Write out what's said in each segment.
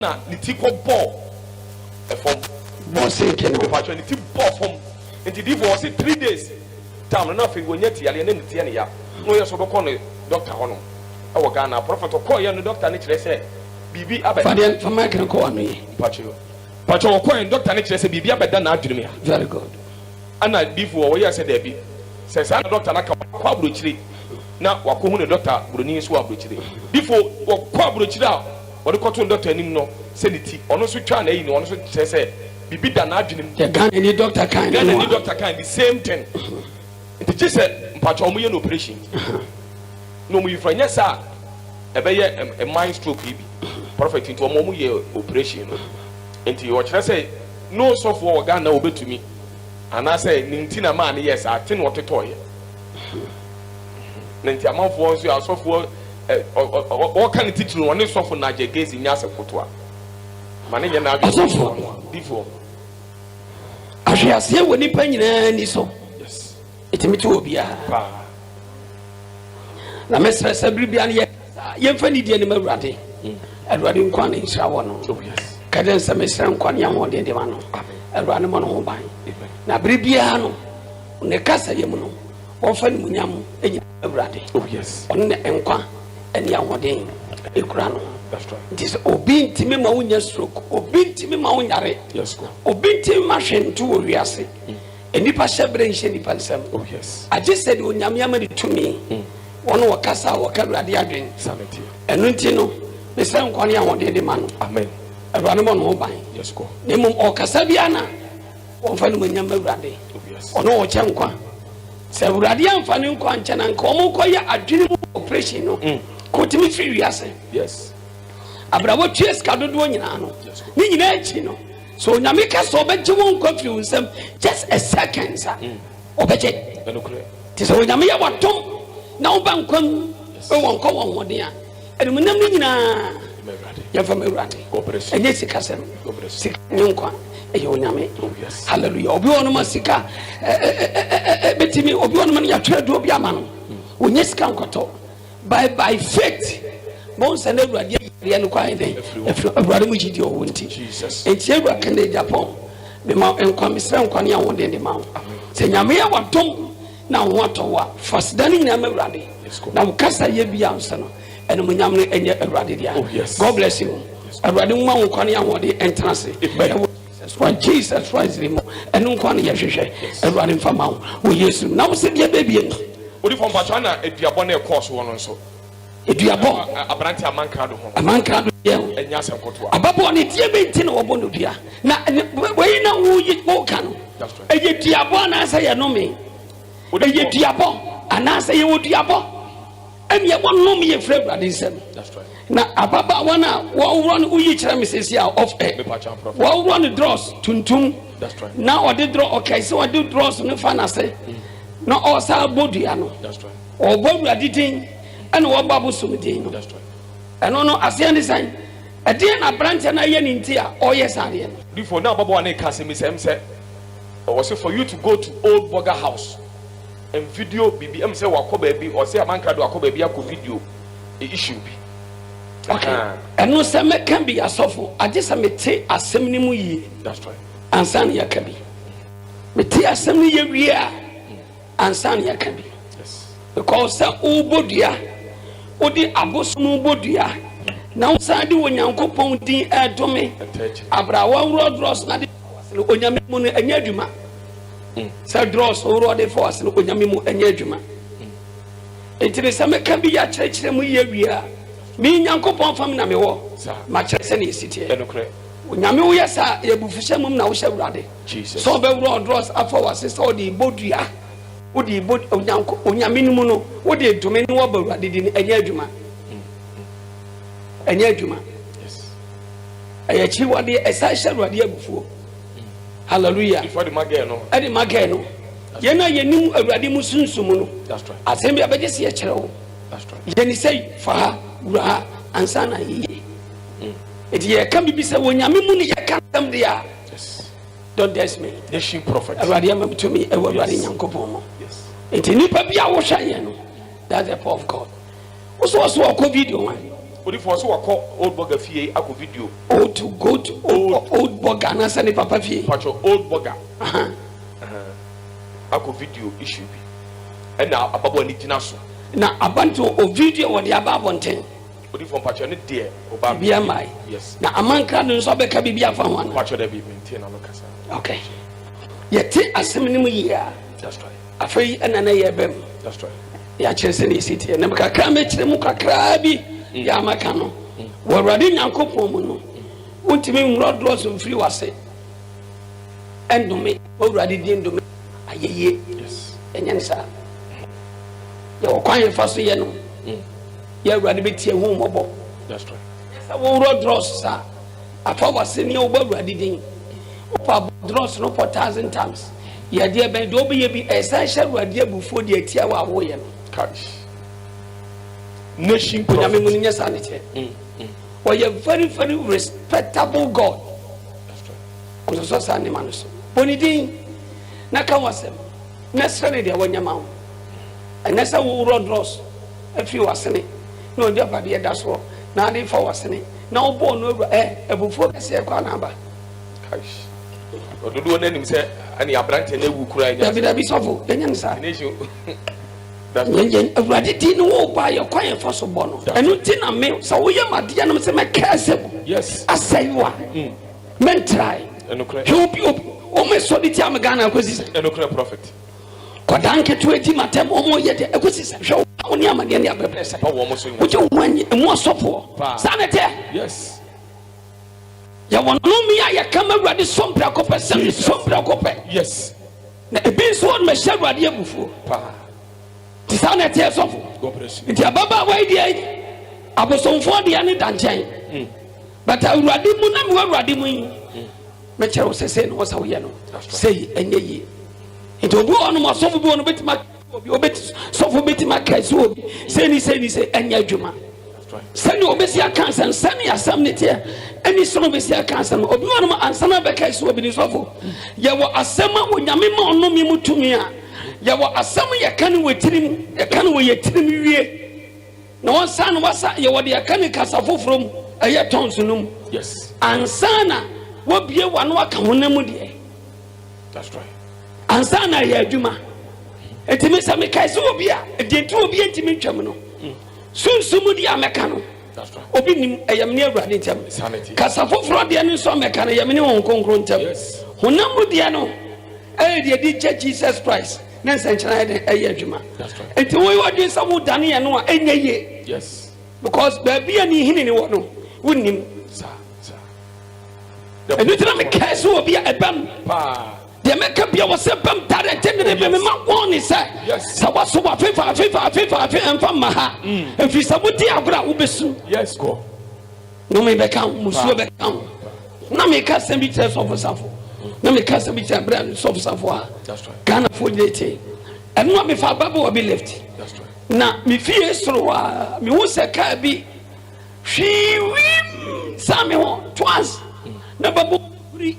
na the tipo ball from Bossy can the tip ball from into the was 3 days. Time nothing when yet yali and then the Tiania. No, yes, over corner, Doctor Hono. Our Ghana prophet or call young doctor nature say, BB Abba for my can call me. Pacho. Pacho or Doctor nature say, BB Abba than Adrimia. Very good. And I before we said there be says I doctor Naka Quabruchri. Now, Wakuhun doctor Bruni Swabruchri. Before what Quabruchra, what the cotton doctor no said it on also trying to also say, BB than Adrim. The gun any doctor kind, any doctor kind, the same thing. It just said, Pachomian operation. No, we find yes, sir. A mind stroke, baby. Perfect into a moment operation. Into your chest say, no software organ obey to me. And I say, Nintina man, yes, I think what to toy. Nintia mouth was your software. What can it teach you? One is software Niger gaze in Yasa Kotua. Manage now before. I shall say when you penny any so. It me to be a na mesra sabribian ye mfani die ne mawrade awrade nkwan in shawo no kaden sa mesra nkwan ya ho de ma no awrade mo no ho ban na bribia no ne kasa ye mu no wo fani munyam enyi awrade on ne nkwa ene ya ho de ekura no this obi ntimi ma wonya stroke obi ntimi ma wonyare obi ntimi ma hwentu wo wiase enipa shebre nhye nipa nsem I just said onyame amani to me one wakasa wakarade adwen enu nti no me se nkwane ahode de ma no amen awrade mo no ban nemum okasa bia na wonfa no nyam awrade ono wo che nkwa se awrade amfa ne nkwa nche na nka omo koya adwene operation no ko timi fi wiase abrabo twies kadodo nyina no ni nyina echi no so nyame ka so beje won kofi unsem just a second sir obeje ti so nyame ya watom na oba nkwam won ko won hode a enum nam ni nyina ya fam ewrade enye sika sem sika nkwa eyo nyame hallelujah obi won ma sika betimi obi won ma ya twado obi ama no onye sika nkoto by faith bon sene ewrade ya no kwa ide ewrade mu jidi o wonti enti ewra kan de Japan be ma enkwa misra nkwa ne ahode de ma se nyame ya watom na ho atowa first dani nyina ma ewrade na ukasa ye bia nso no ene mu nyam ne enye ewrade dia God bless you ewrade mu ma nkwa ne ahode entrance for Jesus Christ remo ene nkwa ne ye hwehwe ewrade mfama wo Yesu na wo se bia bebie odi fom pacha na eduabo na course wono nso eduabo abranti amankado ho amankado ye enya asem kotoa ababo ne tie benti na obo no dua na we na wo ka no eye duabo na asa ye no me eye duabo ana asa ye wo duabo emi e wonno me ye frabra nsem na ababa wana wo run uyi kira me sesi a off air wo run draws tuntum na ode draw okay so ode draws no fa na say na o sa bodua no o bodua didin and what babu sumidin no eno no ase ni san ade na branch na ye ni ntia o yes ade before now babu wana ka se me say or say for you to go to Old Burger House and video BBM say wakoba bi or say amanka do wakoba bi akọ video issue bi okay eno say me can be asofo age say me te asem ni mu yi that's right ansan ya ka bi me te asem ni ye wi a ansan ya ka bi yes because say ubodua odi abosom ubodua na usadi wonyankopon din edome abrawa rodros na de onyame mu no anya adwuma say dross oro de force no onyame mu anya adwuma etire se me ka bi ya kyerɛkyerɛ mu ye wi a me nyankopon fam na me wo ma kyerɛ se na esitie onyame wo yesa ye bufuhye mum na wo hyɛ wurade Jesus so be rodros afa wase so odi bodua odi bod onyame no mu no odi edome no wo ba wurade di anya adwuma anya adwuma yes aya chi wade esa hyɛ wurade abufuo hallelujah before the magel no edi magel no ye na ye nim awurade mu sunsum no that's right asem bia beje se ye kyerɛ wo that's right ye ni say fa wura ansa na ye edi ye ka bibi sɛ wonyame mu ne ye ka tam dia yes don't test me nation prophet awurade am to me awurade nyankopɔn mo yes enti nipa bia wo hwa ye no that's the power of God also akɔ video one Odi for so wako old burger fie ako video. Old to go to old burger na sani papa fie. Pacho old burger. Ako video issue bi. Ena ababo ni gina so. Na abantu o video wo de ababo nten. Odi for pacho ne de oba. Bia mai. Yes. Na amanka no so be ka bibia fa ho. Pacho de bi maintain na kasa. Okay. Yeti asem ni mu yia. That's right. Afei ena na ye bem. That's right. Ya kyerese ne sitie na kakra me kyerɛ mu kakra bi ya maka no wo awurade nyankopɔn mu no wontimi nwrodro so mfiri wase endome wo awurade di endome ayeye Yes. enya ne sa ya okwan fa so ye no ya awurade betie hu mɔbɔ. That's right. Sa wo nwrodro sa afa wase ne wo awurade din opa dross no for 1,000 times ya de ben do be ye bi essential awurade abufo de atia wa wo ye no Cash. Nation we prophet. are very, very respectable God. That's right. Because so sa ne manuso. Bonidin na ka wasem. Na sene de wonyama. Na sa wo rodros afi wasene. Na odi apa de da so. Na ade fa wasene. Na wo bo no ebufu kase kwa na ba. Cash. Ododo na nim se ani abrante na ewu kura nya. David sofo enya nsa. Nation. Yen awurade di no wo ba ye kwan fa so bo no. Enu ti na me sa wo ye made ya no se me kase bo. Yes. Asaiwa. Men try. Eno kura. O me so di ti am Ghana akosi. Eno kura prophet. Kodanke to edi matem o mo ye de akosi se hwe wo ni amade ne abeprese. Pa wo mo so nya. Wo je wo anyi mo sofo. Sanete. Yes. Ya wono mi ya kama awurade sompra kopɛ sɛ sompra kopɛ. Yes. Na ebi so on me hye awurade abufu. Pa. Ti sanete sofo. God bless you. Nti ababa wa di ai. Abosomfo de ane danchen. But awurade mu na me awurade mu yi. Me kyerɛ wo sɛ no wosa wo ye no. Sei enye yi. Nti obi ono mo sofo bi ono betima obi sofo betima kaisi obi. Sei ni enye adwuma. Sani obesi akansan sani asam ne tie ani sono obesi akansan obi wonu ansana be kai so obi ni sofo ye wo asama onyame ma ono mi mutumi a ye wo asam ye kan wetirim ye kan wo yetirim wie na won san wasa ye wo de kan kasa fofrom eye tons num. Yes. Ansana wo bie wano aka honam de. That's right. Ansana ye adwuma etimi sami kai so obi a de ntu obi entimi twam no sunsumu di ameka no. That's right. Obi nim eyamne awurade ntem kasa foforo de ne so meka no yamne won konkro ntem honam de no de di Jesus Christ na senchana de adwuma. That's right. Enti wo wadin sa wo dane ye no a enye ye. Yes. Because baby ani hini ni wo no wonim Sir. enu tena me kase obi a ebam Pa. de meka bia wo se bam tare tende de me ma won ni say sa wa so wa fefa emfa ma ha efi sa budi agora wo besu. Yes, go. No me beka musuo beka na me ka se bi tere sofo safo na me ka se bi tere brand sofo safo a. That's right. Ghana for date enu me fa baba obi left. That's right. Na me fie soro wa me wo se ka bi hwi same ho twice na babu ri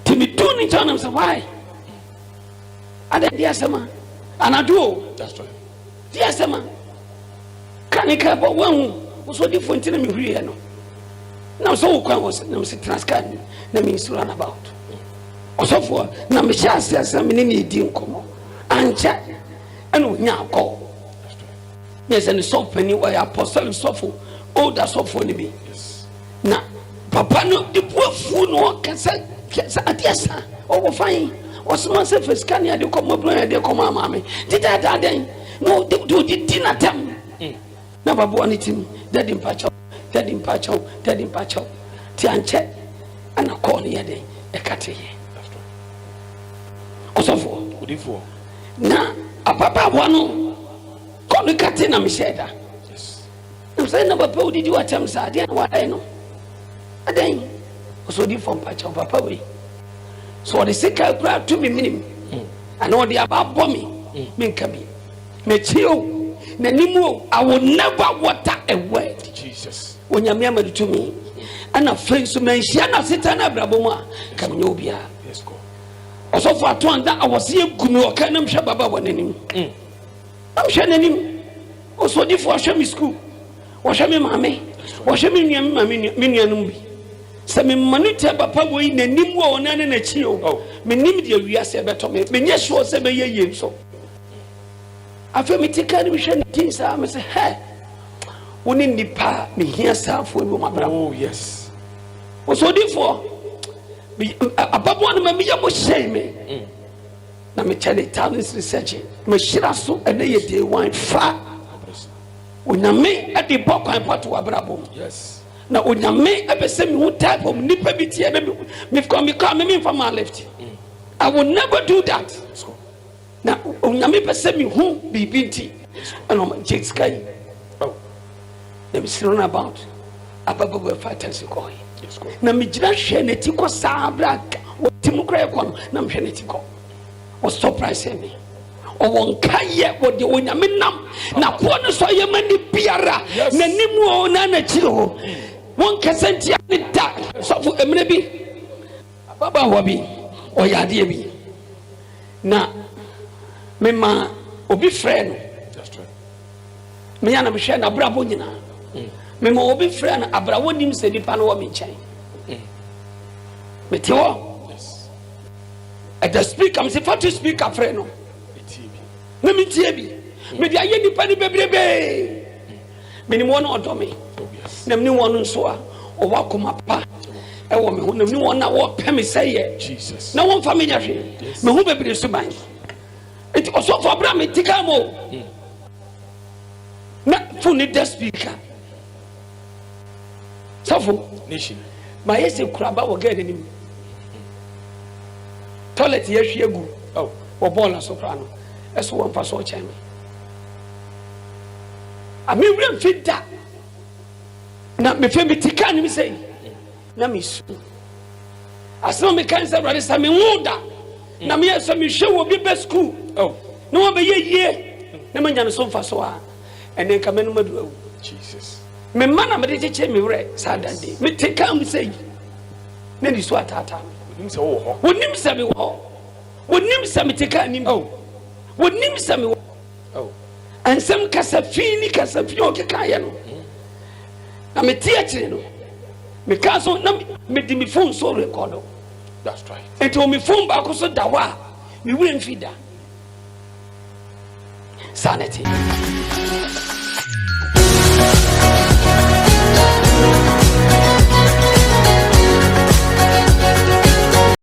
timi tuni tana msa why ada dia sama anadu. That's right. Dia sama kanika bo wan so di fonti na me hwi no na so kwan was na me transcan na me sura na about osofo na me sha asasa me ni di nkomo ancha eno nya akọ. Yes, and so penny why apostle sofo older sofo ni bi. Yes. Na papa no di pofu no kasa adiasa o go fine o so se fiskania de komo bro de komo amame dida den no do di na tem na babu ani tim daddy mpacho ti anche ana call ye de e kate ye. That's right. Osofo Odifo. na apapa wano kono kate na misheda. Yes. Na say na papa odidi watam sa de na wadai no adan so di from pacha papa we so the sika kura to me minim and all the about bomb me nka bi me chio na nimu I will never water a word. Jesus. Onyame amadu to me ana friends me hia na sita na brabo mu a kam nyobia. Yes, go. Also for atwanda awose egumi o kan na mhwe baba wonanim am hwe nanim also di for hwe me school wɔhwɛ me maame wɔhwɛ me nua maame me nuanom bi sɛ me mane te papa boy n'anim wɔ na ne n'akyi o menim de awiase bɛtɔ me menyɛ sure sɛ bɛyɛ yie nso afɛ me tika ne hwɛ ne tin saa me sɛ hɛ wo ne nipa me hia saafo bi ma bra oh yes osodifo ababo na me yɛ mo hyɛ me na me kyale talents research me hyira so ɛna yɛ day one fa onyame ade bɔ kwan pato abrabom yes na onyame ebese me hu type of nipa bi tie na me come me from my left I will never do that na onyame bese me hu bibi nti and on Jake Sky oh them still about ababa we fantasy koi na me gina hwe na ti ko sabra tim kra ko na me hwe na ti ko was surprise me o won kaye wo de onyame nam na ko ne so ye mani biara na nimu o na na chiro won kesentia ni da so fu emre bi ababa ho bi o yade bi na me ma obi frɛ no that's right me yana me hwɛ na brabo nyina me ma obi frɛ na abrawo nim sɛ nipa no wo me nkyɛn me te wo yes at the speak am say for to speak a frɛ no me me tie bi me dia ye nipa ni bebrebe me ni mo na odo me na me ni won nso a o wa koma pa e wo me ho na me ni won na wo pɛ me sɛ ye Jesus na won fa me nya hwe me ho bebre so ban it also for bra me tika mo na fu ni the speaker safo nation ma yesi kuraba wo ga ni toilet ye hwe egu oh wo ball so kra no eso won fa so chen me ami wure fida na me fe me tika ni me say na me su aso me kan say brother say me wuda na me so me hwe wo bi be school oh na wo be ye na me nya no so fa so a ene ka me no madu Jesus me mana me de cheche me wure sadande me tika me say na ni so atata nim se wo ho wonim se me wo wonim se me tika ni oh wonim se me oh ansem kasafini o kekaye no na me tie kire no me ka so na me di me phone so record that's right eto me phone ba ko so dawa me wure mfida sanity